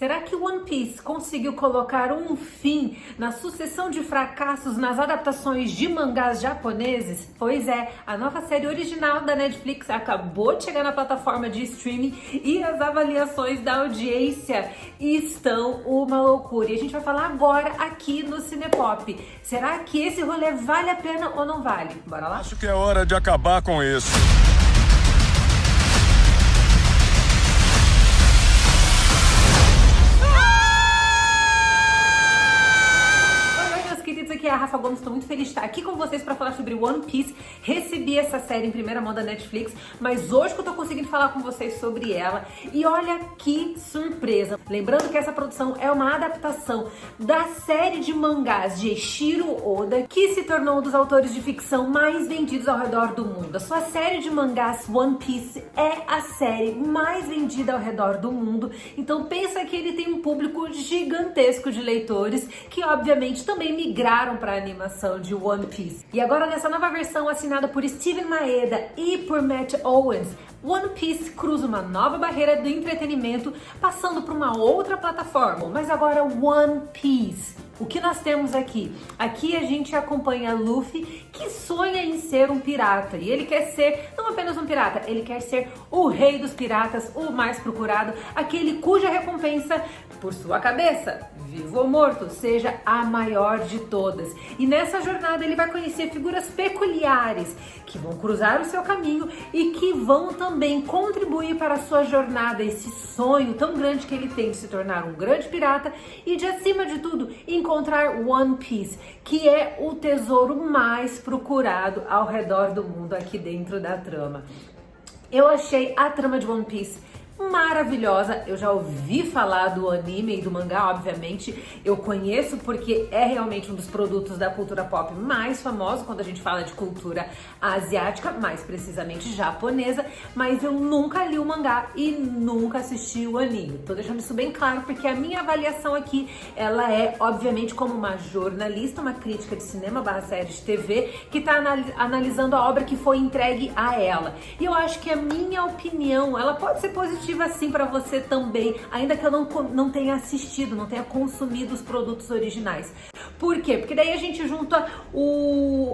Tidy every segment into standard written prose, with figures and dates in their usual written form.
Será que One Piece conseguiu colocar um fim na sucessão de fracassos nas adaptações de mangás japoneses? Pois é, a nova série original da Netflix acabou de chegar na plataforma de streaming e as avaliações da audiência estão uma loucura. E a gente vai falar agora aqui no Cinepop. Será que esse rolê vale a pena ou não vale? Bora lá? Acho que é hora de acabar com isso. Aqui é a Rafa Gomes, estou muito feliz de estar aqui com vocês para falar sobre One Piece. Recebi essa série em primeira mão da Netflix, mas hoje que eu tô conseguindo falar com vocês sobre ela. E olha que surpresa! Lembrando que essa produção é uma adaptação da série de mangás de Eiichiro Oda, que se tornou um dos autores de ficção mais vendidos ao redor do mundo. A sua série de mangás One Piece é a série mais vendida ao redor do mundo, então pensa que ele tem um público gigantesco de leitores que obviamente também migraram para a animação de One Piece. E agora nessa nova versão assinada por Steven Maeda e por Matt Owens, One Piece cruza uma nova barreira do entretenimento, passando para uma outra plataforma, mas agora One Piece. O que nós temos aqui? Aqui a gente acompanha Luffy, que sonha em ser um pirata, e ele quer ser não apenas um pirata, ele quer ser o rei dos piratas, o mais procurado, aquele cuja recompensa, por sua cabeça, vivo ou morto, seja a maior de todas. E nessa jornada ele vai conhecer figuras peculiares que vão cruzar o seu caminho e que vão também contribuir para a sua jornada, esse sonho tão grande que ele tem de se tornar um grande pirata e de, acima de tudo, encontrar One Piece, que é o tesouro mais procurado ao redor do mundo aqui dentro da trama. Eu achei a trama de One Piece maravilhosa. Eu já ouvi falar do anime e do mangá, obviamente. Eu conheço porque é realmente um dos produtos da cultura pop mais famoso quando a gente fala de cultura asiática, mais precisamente japonesa, mas eu nunca li o mangá e nunca assisti o anime. Tô deixando isso bem claro porque a minha avaliação aqui, ela é obviamente como uma jornalista, uma crítica de cinema / série de TV que tá analisando a obra que foi entregue a ela. E eu acho que a minha opinião, ela pode ser positiva assim para você também, ainda que eu não tenha assistido, não tenha consumido os produtos originais. Por quê? Porque daí a gente junta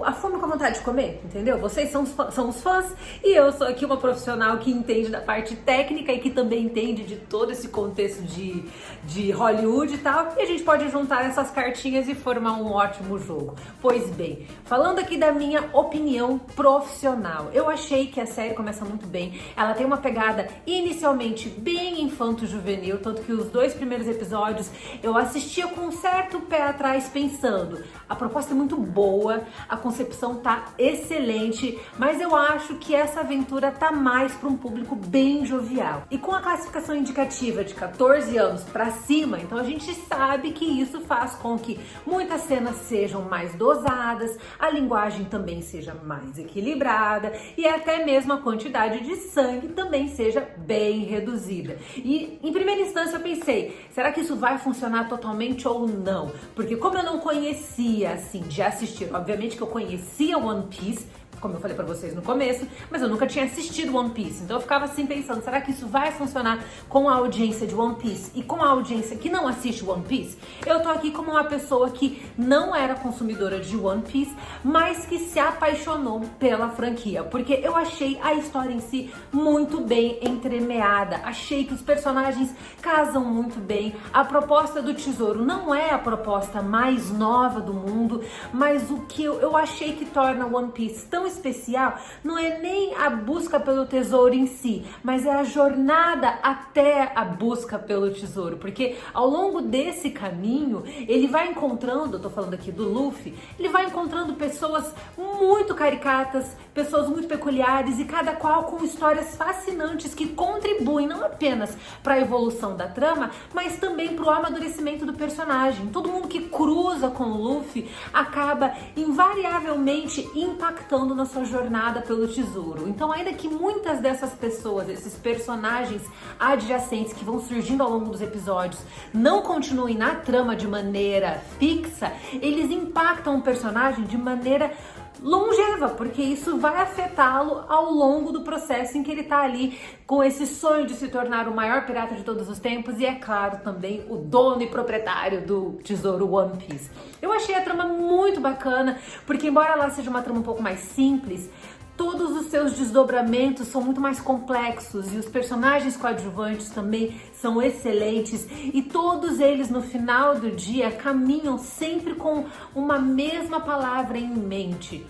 a fome com a vontade de comer, entendeu? Vocês são os fãs e eu sou aqui uma profissional que entende da parte técnica e que também entende de todo esse contexto de Hollywood e tal, e a gente pode juntar essas cartinhas e formar um ótimo jogo. Pois bem, falando aqui da minha opinião profissional, eu achei que a série começa muito bem, ela tem uma pegada inicialmente bem infanto-juvenil, tanto que os 2 primeiros episódios eu assistia com um certo pé atrás pensando, a proposta é muito boa, a concepção tá excelente, mas eu acho que essa aventura tá mais para um público bem jovial. E com a classificação indicativa de 14 anos para cima, então a gente sabe que isso faz com que muitas cenas sejam mais dosadas, a linguagem também seja mais equilibrada e até mesmo a quantidade de sangue também seja bem reduzida. E em primeira instância eu pensei, será que isso vai funcionar totalmente ou não? Porque como eu não conhecia assim de assistir, obviamente que eu conhecia One Piece, como eu falei pra vocês no começo, mas eu nunca tinha assistido One Piece, então eu ficava assim pensando, será que isso vai funcionar com a audiência de One Piece e com a audiência que não assiste One Piece? Eu tô aqui como uma pessoa que não era consumidora de One Piece, mas que se apaixonou pela franquia, porque eu achei a história em si muito bem entremeada, achei que os personagens casam muito bem, a proposta do tesouro não é a proposta mais nova do mundo, mas o que eu achei que torna One Piece tão especial não é nem a busca pelo tesouro em si, mas é a jornada até a busca pelo tesouro, porque ao longo desse caminho ele vai encontrando, eu tô falando aqui do Luffy, ele vai encontrando pessoas muito caricatas, pessoas muito peculiares e cada qual com histórias fascinantes que contribuem não apenas para a evolução da trama, mas também para o amadurecimento do personagem. Todo mundo que cruza com o Luffy acaba invariavelmente impactando na sua jornada pelo tesouro. Então, ainda que muitas dessas pessoas, esses personagens adjacentes que vão surgindo ao longo dos episódios, não continuem na trama de maneira fixa, eles impactam o personagem de maneira longeva, porque isso vai afetá-lo ao longo do processo em que ele tá ali com esse sonho de se tornar o maior pirata de todos os tempos e, é claro, também o dono e proprietário do tesouro One Piece. Eu achei a trama muito bacana, porque embora ela seja uma trama um pouco mais simples, todos os seus desdobramentos são muito mais complexos e os personagens coadjuvantes também são excelentes e todos eles no final do dia caminham sempre com uma mesma palavra em mente: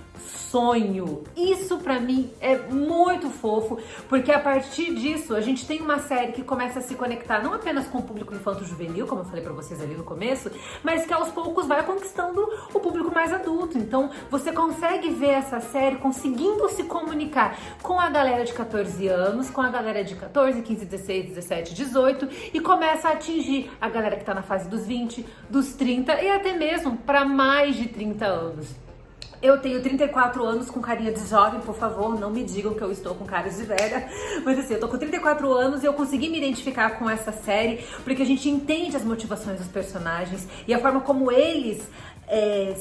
sonho. Isso pra mim é muito fofo, porque a partir disso a gente tem uma série que começa a se conectar não apenas com o público infanto-juvenil, como eu falei pra vocês ali no começo, mas que aos poucos vai conquistando o público mais adulto. Então você consegue ver essa série conseguindo se comunicar com a galera de 14 anos, com a galera de 14, 15, 16, 17, 18 e começa a atingir a galera que tá na fase dos 20, dos 30 e até mesmo para mais de 30 anos. Eu tenho 34 anos com carinha de jovem, por favor, não me digam que eu estou com cara de velha. Mas assim, eu tô com 34 anos e eu consegui me identificar com essa série porque a gente entende as motivações dos personagens e a forma como eles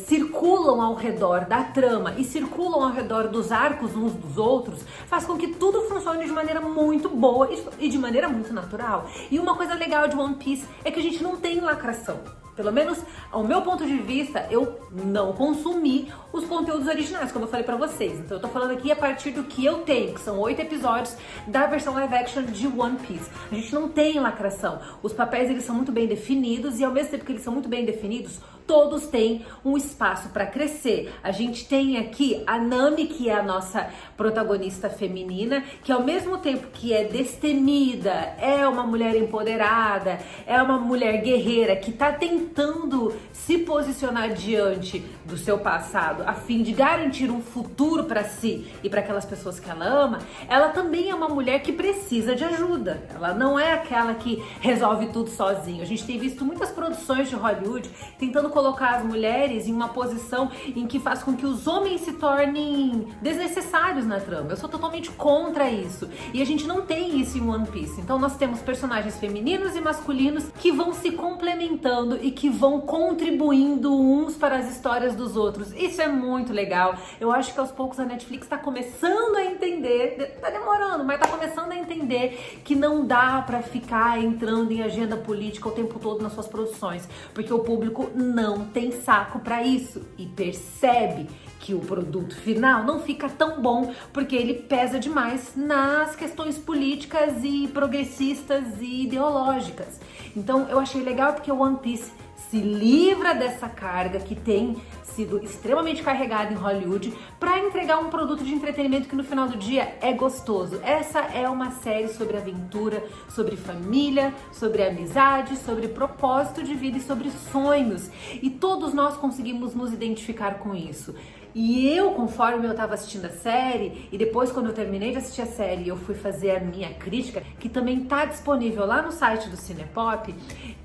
circulam ao redor da trama e circulam ao redor dos arcos uns dos outros, faz com que tudo funcione de maneira muito boa e de maneira muito natural. E uma coisa legal de One Piece é que a gente não tem lacração. Pelo menos, ao meu ponto de vista, eu não consumi os conteúdos originais, como eu falei pra vocês. Então eu tô falando aqui a partir do que eu tenho, que são 8 episódios da versão live action de One Piece. A gente não tem lacração. Os papéis, eles são muito bem definidos e ao mesmo tempo que eles são muito bem definidos, todos têm um espaço para crescer. A gente tem aqui a Nami, que é a nossa protagonista feminina, que ao mesmo tempo que é destemida, é uma mulher empoderada, é uma mulher guerreira que tá tentando se posicionar diante do seu passado a fim de garantir um futuro para si e para aquelas pessoas que ela ama, ela também é uma mulher que precisa de ajuda. Ela não é aquela que resolve tudo sozinha. A gente tem visto muitas produções de Hollywood tentando colocar as mulheres em uma posição em que faz com que os homens se tornem desnecessários na trama. Eu sou totalmente contra isso. E a gente não tem isso em One Piece. Então nós temos personagens femininos e masculinos que vão se complementando e que vão contribuindo uns para as histórias dos outros. Isso é muito legal. Eu acho que aos poucos a Netflix está começando a entender, tá demorando, mas tá começando a entender que não dá para ficar entrando em agenda política o tempo todo nas suas produções, porque o público não tem saco para isso e percebe que o produto final não fica tão bom porque ele pesa demais nas questões políticas e progressistas e ideológicas. Então eu achei legal porque o One Piece se livra dessa carga que tem sido extremamente carregada em Hollywood para entregar um produto de entretenimento que no final do dia é gostoso. Essa é uma série sobre aventura, sobre família, sobre amizade, sobre propósito de vida e sobre sonhos. E todos nós conseguimos nos identificar com isso. E eu, conforme eu tava assistindo a série, e depois quando eu terminei de assistir a série, eu fui fazer a minha crítica, que também tá disponível lá no site do Cinepop,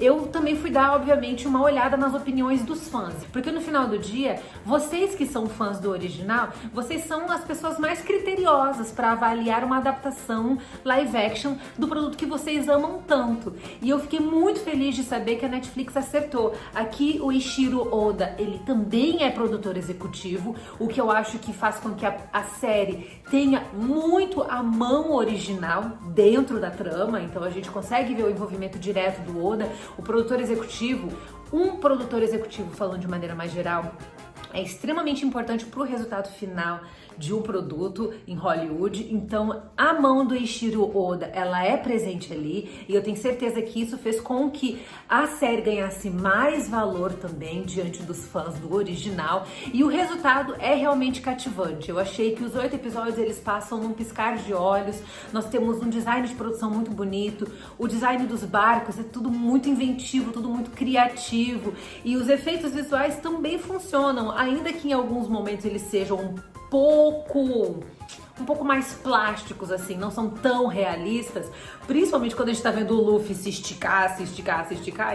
eu também fui dar, obviamente, uma olhada nas opiniões dos fãs. Porque no final do dia, vocês que são fãs do original, vocês são as pessoas mais criteriosas para avaliar uma adaptação live action do produto que vocês amam tanto. E eu fiquei muito feliz de saber que a Netflix acertou. Aqui o Eiichiro Oda, ele também é produtor executivo, o que eu acho que faz com que a série tenha muito a mão original dentro da trama, então a gente consegue ver o envolvimento direto do Oda. O produtor executivo, um produtor executivo, falando de maneira mais geral, é extremamente importante para o resultado final de um produto em Hollywood. Então a mão do Eiichiro Oda, ela é presente ali e eu tenho certeza que isso fez com que a série ganhasse mais valor também diante dos fãs do original e o resultado é realmente cativante. Eu achei que os 8 episódios eles passam num piscar de olhos. Nós temos um design de produção muito bonito, o design dos barcos é tudo muito inventivo, tudo muito criativo e os efeitos visuais também funcionam, ainda que em alguns momentos eles sejam um pouco mais plásticos, assim, não são tão realistas, principalmente quando a gente tá vendo o Luffy se esticar,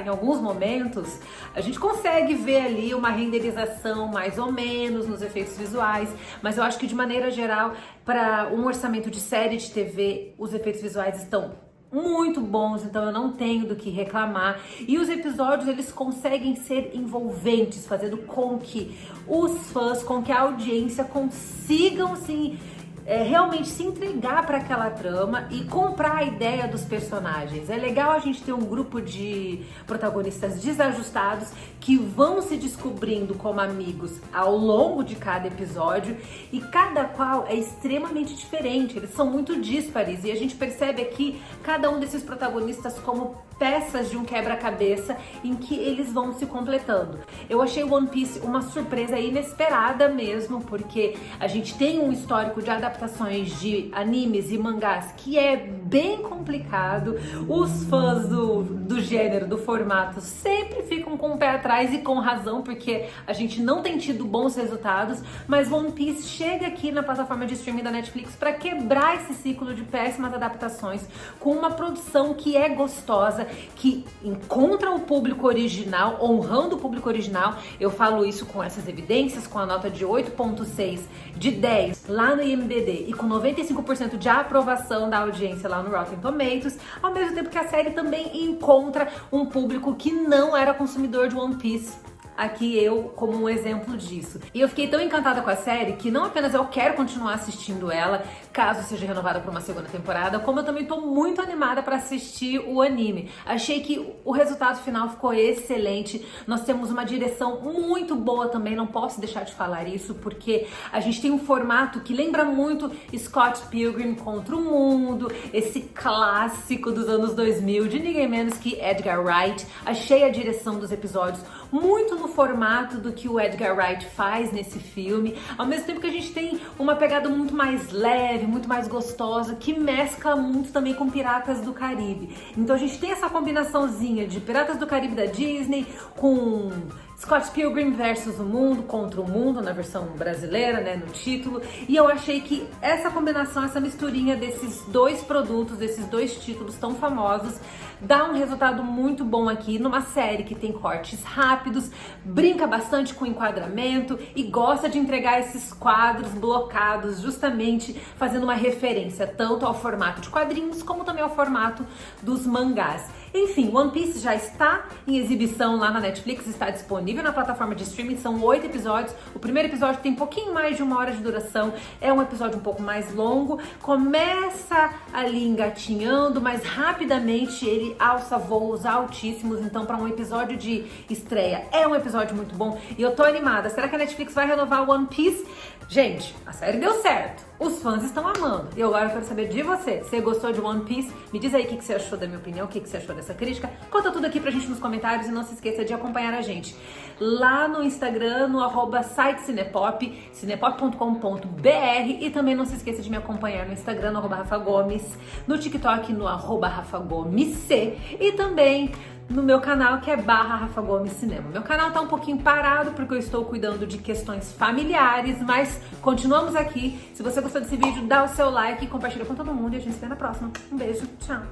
em alguns momentos, a gente consegue ver ali uma renderização mais ou menos nos efeitos visuais, mas eu acho que de maneira geral, para um orçamento de série de TV, os efeitos visuais estão muito bons, então eu não tenho do que reclamar. E os episódios, eles conseguem ser envolventes, fazendo com que os fãs, com que a audiência consigam, assim, realmente se entregar para aquela trama e comprar a ideia dos personagens. É legal a gente ter um grupo de protagonistas desajustados que vão se descobrindo como amigos ao longo de cada episódio, e cada qual é extremamente diferente, eles são muito díspares, e a gente percebe aqui cada um desses protagonistas como peças de um quebra-cabeça em que eles vão se completando. Eu achei One Piece uma surpresa inesperada mesmo, porque a gente tem um histórico de adaptações de animes e mangás que é bem complicado. Os fãs do gênero, do formato, sempre ficam com o pé atrás, e com razão, porque a gente não tem tido bons resultados, mas One Piece chega aqui na plataforma de streaming da Netflix para quebrar esse ciclo de péssimas adaptações com uma produção que é gostosa, que encontra o público original, honrando o público original. Eu falo isso com essas evidências, com a nota de 8.6 de 10 lá no IMDb e com 95% de aprovação da audiência lá no Rotten Tomatoes, ao mesmo tempo que a série também encontra um público que não era consumidor de One Piece. Aqui eu como um exemplo disso. E eu fiquei tão encantada com a série que não apenas eu quero continuar assistindo ela, caso seja renovada por uma segunda temporada, como eu também tô muito animada para assistir o anime. Achei que o resultado final ficou excelente. Nós temos uma direção muito boa também, não posso deixar de falar isso, porque a gente tem um formato que lembra muito Scott Pilgrim contra o Mundo, esse clássico dos anos 2000 de ninguém menos que Edgar Wright. Achei a direção dos episódios muito no formato do que o Edgar Wright faz nesse filme, ao mesmo tempo que a gente tem uma pegada muito mais leve, muito mais gostosa, que mescla muito também com Piratas do Caribe. Então a gente tem essa combinaçãozinha de Piratas do Caribe da Disney com Scott Pilgrim versus o Mundo, contra o Mundo, na versão brasileira, né, no título. E eu achei que essa combinação, essa misturinha desses dois produtos, desses dois títulos tão famosos, dá um resultado muito bom aqui numa série que tem cortes rápidos, brinca bastante com o enquadramento e gosta de entregar esses quadros blocados, justamente fazendo uma referência tanto ao formato de quadrinhos como também ao formato dos mangás. Enfim, One Piece já está em exibição lá na Netflix, está disponível na plataforma de streaming, são 8 episódios. O primeiro episódio tem um pouquinho mais de 1 hora de duração, é um episódio um pouco mais longo, começa ali engatinhando, mas rapidamente ele alça voos altíssimos, então para um episódio de estreia é um episódio muito bom e eu tô animada. Será que a Netflix vai renovar One Piece? Gente, a série deu certo, os fãs estão amando, e agora eu quero saber de você. Você gostou de One Piece? Me diz aí o que você achou da minha opinião, o que você achou dessa crítica. Conta tudo aqui pra gente nos comentários e não se esqueça de acompanhar a gente lá no Instagram, no @sitecinepop, cinepop.com.br, e também não se esqueça de me acompanhar no Instagram, no @rafagomes, no TikTok, no @rafagomes, e também no meu canal, que é /Rafa Gomes Cinema. Meu canal tá um pouquinho parado porque eu estou cuidando de questões familiares, mas continuamos aqui. Se você gostou desse vídeo, dá o seu like e compartilha com todo mundo, e a gente se vê na próxima. Um beijo, tchau!